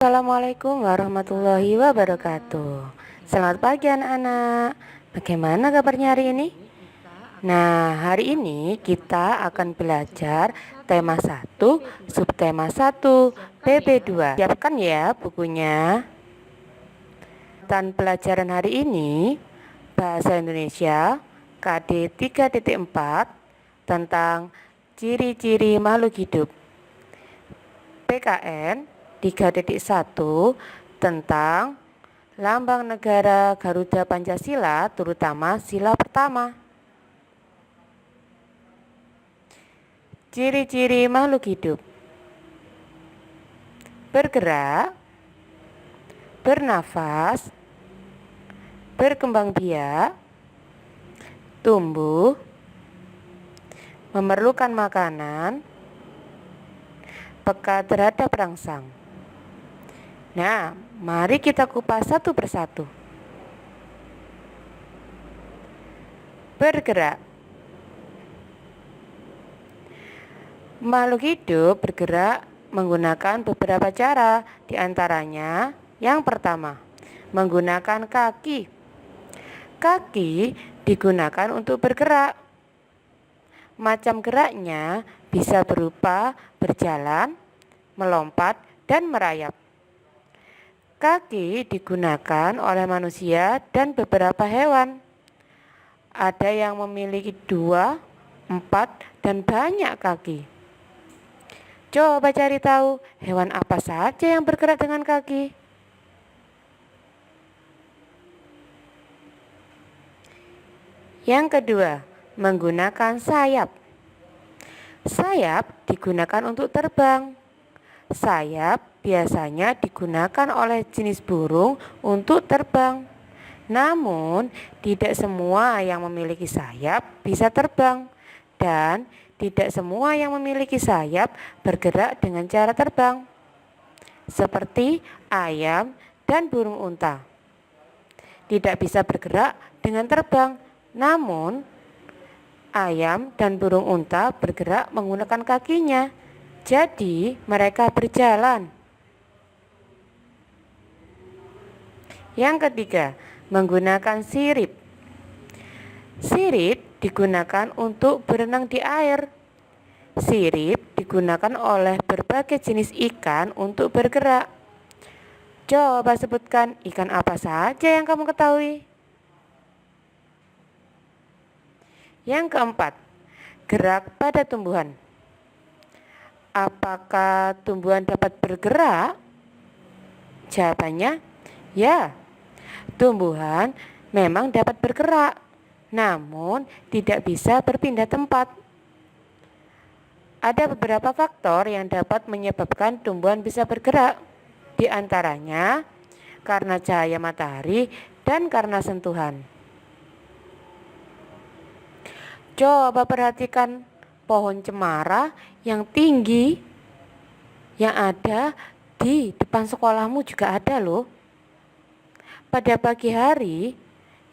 Assalamualaikum warahmatullahi wabarakatuh. Selamat pagi anak-anak. Bagaimana kabarnya hari ini? Nah, hari ini kita akan belajar tema 1, subtema 1, PP2. Siapkan ya bukunya. Dan pelajaran hari ini Bahasa Indonesia KD 3.4 tentang ciri-ciri makhluk hidup. PKN 3.1 tentang lambang negara Garuda Pancasila, terutama sila pertama. Ciri-ciri makhluk hidup: bergerak, bernafas, berkembang biak, tumbuh, memerlukan makanan, peka terhadap rangsang. Nah, mari kita kupas satu persatu. Bergerak. Makhluk hidup bergerak menggunakan beberapa cara, di antaranya yang pertama, menggunakan kaki. Kaki digunakan untuk bergerak. Macam geraknya bisa berupa berjalan, melompat, dan merayap. Kaki digunakan oleh manusia dan beberapa hewan. Ada yang memiliki 2, 4, dan banyak kaki. Coba cari tahu hewan apa saja yang bergerak dengan kaki. Yang kedua, menggunakan sayap. Sayap digunakan untuk terbang. Sayap biasanya digunakan oleh jenis burung untuk terbang. Namun, tidak semua yang memiliki sayap bisa terbang, dan tidak semua yang memiliki sayap bergerak dengan cara terbang, seperti ayam dan burung unta. Tidak bisa bergerak dengan terbang, namun ayam dan burung unta bergerak menggunakan kakinya. Jadi, mereka berjalan. Yang ketiga, menggunakan sirip. Sirip digunakan untuk berenang di air. Sirip digunakan oleh berbagai jenis ikan untuk bergerak. Coba sebutkan ikan apa saja yang kamu ketahui. Yang keempat, gerak pada tumbuhan. Apakah tumbuhan dapat bergerak? Jawabannya, ya. Tumbuhan memang dapat bergerak, namun tidak bisa berpindah tempat. Ada beberapa faktor yang dapat menyebabkan tumbuhan bisa bergerak, di antaranya karena cahaya matahari dan karena sentuhan. Coba perhatikan pohon cemara yang tinggi yang ada di depan sekolahmu juga ada loh. Pada pagi hari,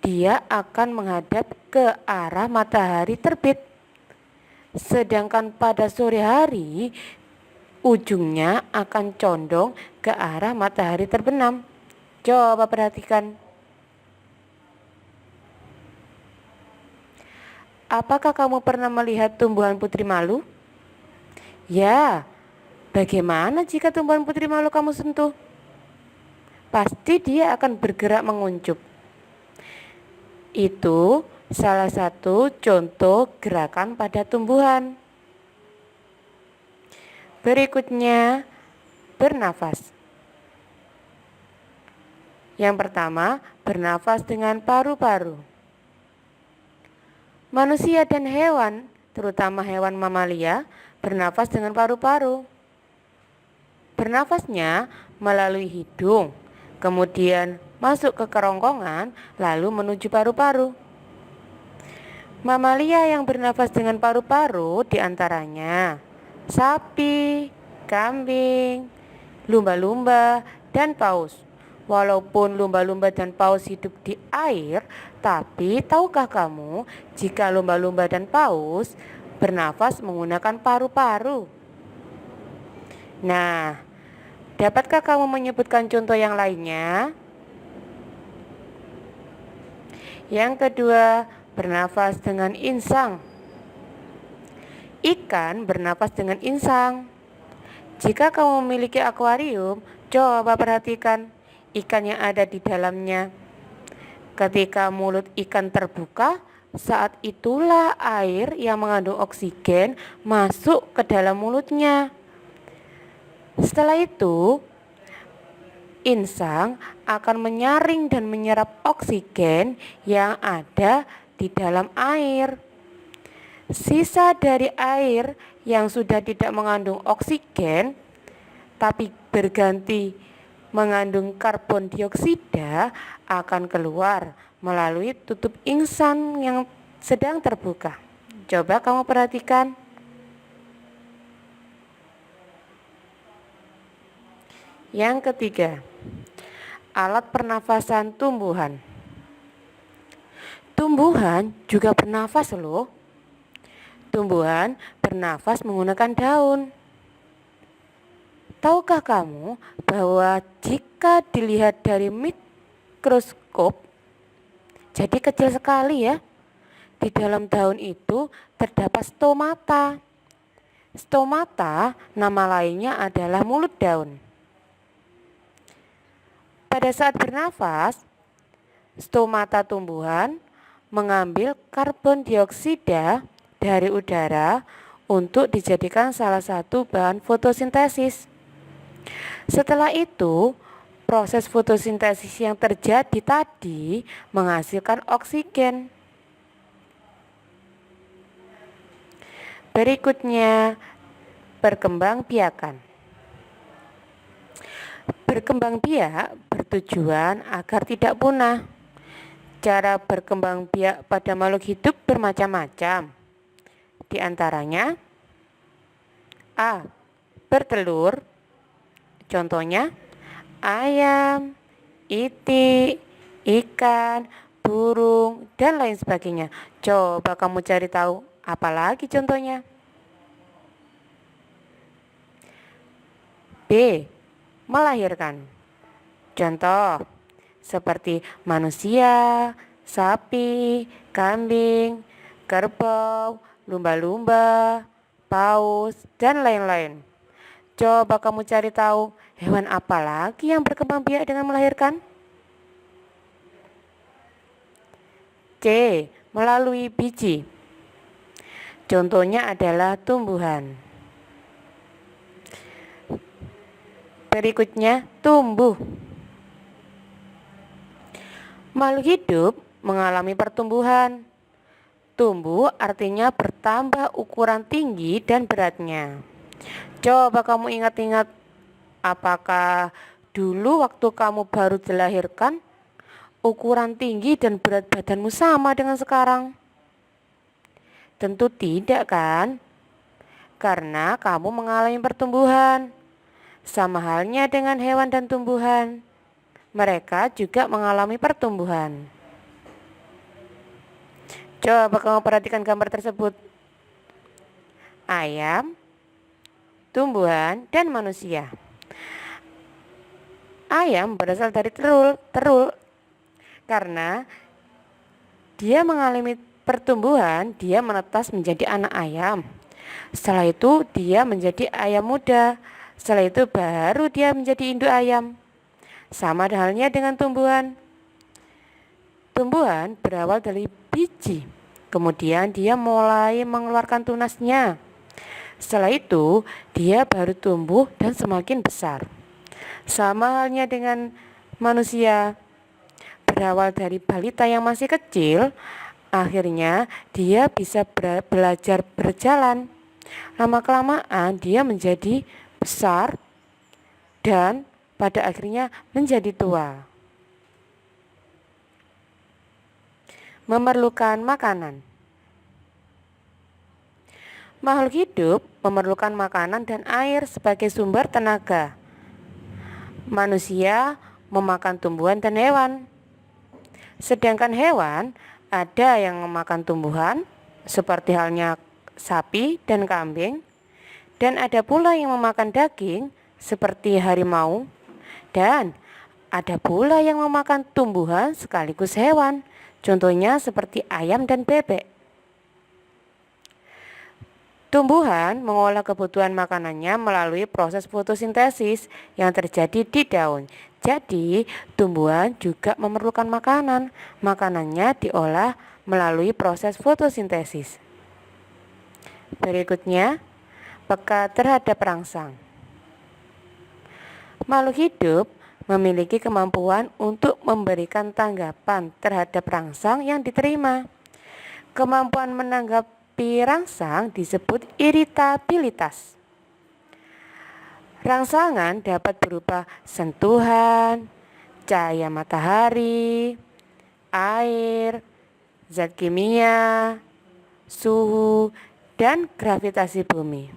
dia akan menghadap ke arah matahari terbit. Sedangkan pada sore hari, ujungnya akan condong ke arah matahari terbenam. Coba perhatikan. Apakah kamu pernah melihat tumbuhan putri malu? Ya, bagaimana jika tumbuhan putri malu kamu sentuh? Pasti dia akan bergerak menguncup. Itu salah satu contoh gerakan pada tumbuhan. Berikutnya, bernafas. Yang pertama, bernafas dengan paru-paru. Manusia dan hewan, terutama hewan mamalia, bernafas dengan paru-paru. Bernafasnya melalui hidung, kemudian masuk ke kerongkongan, lalu menuju paru-paru. Mamalia yang bernafas dengan paru-paru diantaranya sapi, kambing, lumba-lumba, dan paus. Walaupun lumba-lumba dan paus hidup di air, tapi tahukah kamu jika lumba-lumba dan paus bernafas menggunakan paru-paru? Nah, Dapatkah kamu menyebutkan contoh yang lainnya? Yang kedua, bernafas dengan insang. Ikan bernafas dengan insang. Jika kamu memiliki akuarium, coba perhatikan ikan yang ada di dalamnya. Ketika mulut ikan terbuka, saat itulah air yang mengandung oksigen masuk ke dalam mulutnya. Setelah itu, insang akan menyaring dan menyerap oksigen yang ada di dalam air. Sisa dari air yang sudah tidak mengandung oksigen tapi berganti mengandung karbon dioksida akan keluar melalui tutup insang yang sedang terbuka. Coba kamu perhatikan. Yang ketiga, alat pernafasan tumbuhan. Tumbuhan juga bernafas loh. Tumbuhan bernafas menggunakan daun. Tahukah kamu bahwa jika dilihat dari mikroskop, jadi kecil sekali ya, di dalam daun itu terdapat stomata. Stomata nama lainnya adalah mulut daun. Pada saat bernafas, stomata tumbuhan mengambil karbon dioksida dari udara untuk dijadikan salah satu bahan fotosintesis. Setelah itu, proses fotosintesis yang terjadi tadi menghasilkan oksigen. Berikutnya, perkembangbiakan. Berkembang biak bertujuan agar tidak punah. Cara berkembang biak pada makhluk hidup bermacam-macam. Di antaranya, A. Bertelur. Contohnya, ayam, itik, ikan, burung, dan lain sebagainya. Coba kamu cari tahu, apalagi contohnya. B. Melahirkan. Contoh seperti manusia, sapi, kambing, kerbau, lumba-lumba, paus, dan lain-lain. Coba kamu cari tahu hewan apa lagi yang berkembang biak dengan melahirkan? C. Melalui biji. Contohnya adalah tumbuhan. Berikutnya, tumbuh. Makhluk hidup mengalami pertumbuhan. Tumbuh artinya bertambah ukuran tinggi dan beratnya. Coba kamu ingat-ingat, apakah dulu waktu kamu baru dilahirkan, ukuran tinggi dan berat badanmu sama dengan sekarang? Tentu tidak kan? Karena kamu mengalami pertumbuhan. Sama halnya dengan hewan dan tumbuhan. Mereka juga mengalami pertumbuhan. Coba kamu perhatikan gambar tersebut. Ayam, tumbuhan, dan manusia. Ayam berasal dari terul karena dia mengalami pertumbuhan, dia menetas menjadi anak ayam. Setelah itu dia menjadi ayam muda. Setelah itu baru dia menjadi induk ayam. Sama halnya dengan tumbuhan. Tumbuhan berawal dari biji. Kemudian dia mulai mengeluarkan tunasnya. Setelah itu dia baru tumbuh dan semakin besar. Sama halnya dengan manusia. Berawal dari balita yang masih kecil, akhirnya dia bisa belajar berjalan. Lama-kelamaan dia menjadi besar dan pada akhirnya menjadi tua. Memerlukan makanan. Makhluk hidup memerlukan makanan dan air sebagai sumber tenaga. Manusia memakan tumbuhan dan hewan. Sedangkan hewan ada yang memakan tumbuhan seperti halnya sapi dan kambing, dan ada pula yang memakan daging seperti harimau, dan ada pula yang memakan tumbuhan sekaligus hewan, contohnya seperti ayam dan bebek. Tumbuhan mengolah kebutuhan makanannya melalui proses fotosintesis yang terjadi di daun. Jadi, tumbuhan juga memerlukan makanan. Makanannya diolah melalui proses fotosintesis. Berikutnya, peka terhadap rangsang. Makhluk hidup memiliki kemampuan untuk memberikan tanggapan terhadap rangsang yang diterima. Kemampuan menanggapi rangsang disebut iritabilitas. Rangsangan dapat berupa sentuhan, cahaya matahari, air, zat kimia, suhu, dan gravitasi bumi.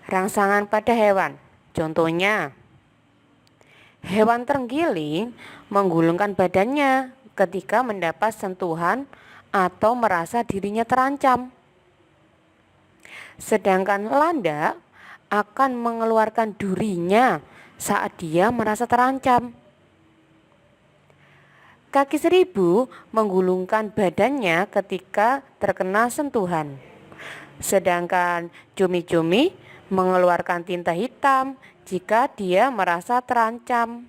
Rangsangan pada hewan, contohnya hewan terenggiling menggulungkan badannya ketika mendapat sentuhan atau merasa dirinya terancam. Sedangkan landak akan mengeluarkan durinya saat dia merasa terancam. Kaki seribu menggulungkan badannya ketika terkena sentuhan. Sedangkan cumi-cumi mengeluarkan tinta hitam jika dia merasa terancam.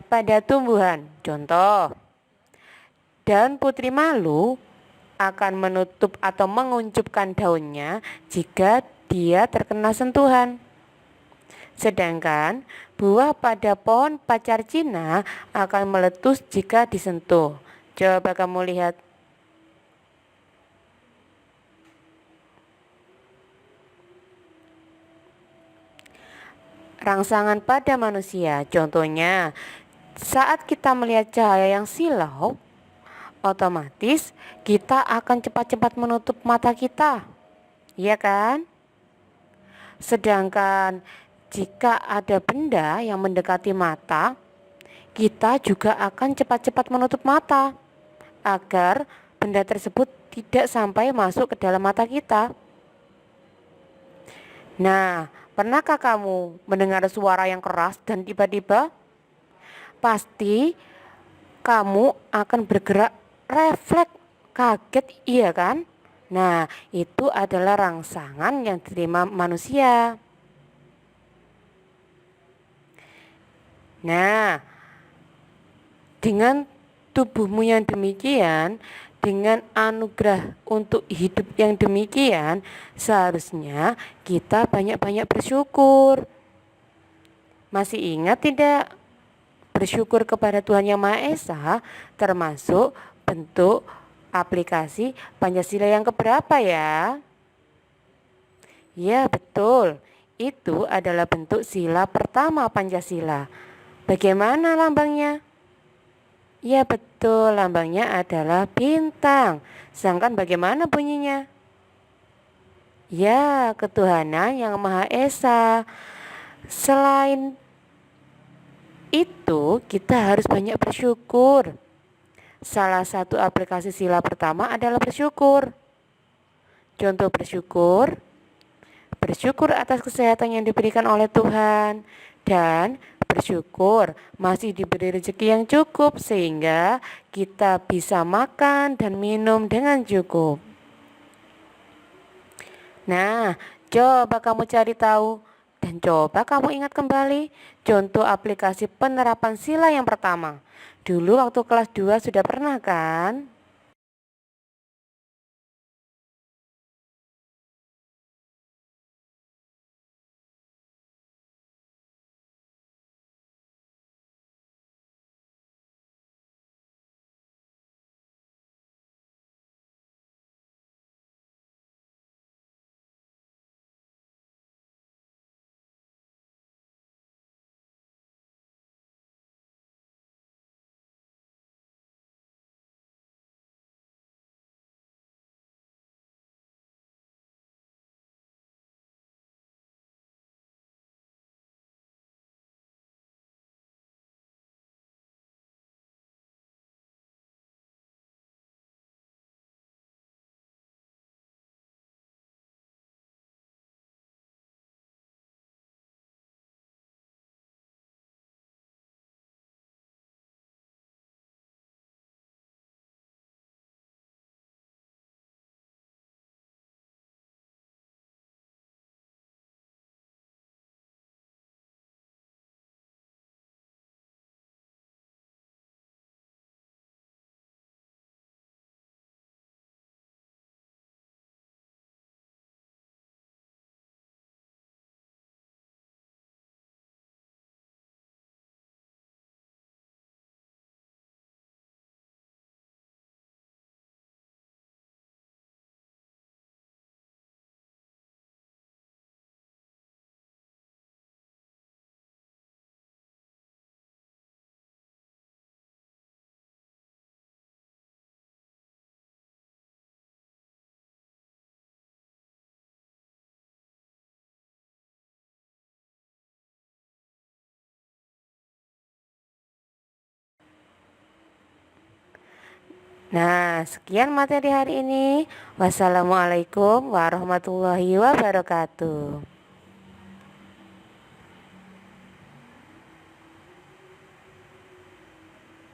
Pada tumbuhan, contoh, daun putri malu akan menutup atau menguncupkan daunnya jika dia terkena sentuhan. Sedangkan buah pada pohon pacar Cina akan meletus jika disentuh. Coba kamu lihat. Rangsangan pada manusia, contohnya saat kita melihat cahaya yang silau, otomatis kita akan cepat-cepat menutup mata kita, iya kan? Sedangkan jika ada benda yang mendekati mata, kita juga akan cepat-cepat menutup mata agar benda tersebut tidak sampai masuk ke dalam mata kita. Nah, pernahkah kamu mendengar suara yang keras dan tiba-tiba? Pasti kamu akan bergerak refleks, kaget, iya kan? Nah, itu adalah rangsangan yang diterima manusia. Nah, dengan tubuhmu yang demikian, dengan anugerah untuk hidup yang demikian, seharusnya kita banyak-banyak bersyukur. Masih ingat tidak? Bersyukur kepada Tuhan Yang Maha Esa termasuk bentuk aplikasi Pancasila yang keberapa ya? Ya, betul. Itu adalah bentuk sila pertama Pancasila. Bagaimana lambangnya? Ya betul, lambangnya adalah bintang. Sedangkan bagaimana bunyinya? Ya, ketuhanan yang Maha Esa. Selain itu, kita harus banyak bersyukur. Salah satu aplikasi sila pertama adalah bersyukur. Contoh bersyukur, bersyukur atas kesehatan yang diberikan oleh Tuhan, dan bersyukur masih diberi rezeki yang cukup sehingga kita bisa makan dan minum dengan cukup. Nah, coba kamu cari tahu dan coba kamu ingat kembali contoh aplikasi penerapan sila yang pertama. Dulu waktu kelas 2 sudah pernah kan? Nah, sekian materi hari ini. Wassalamualaikum warahmatullahi wabarakatuh.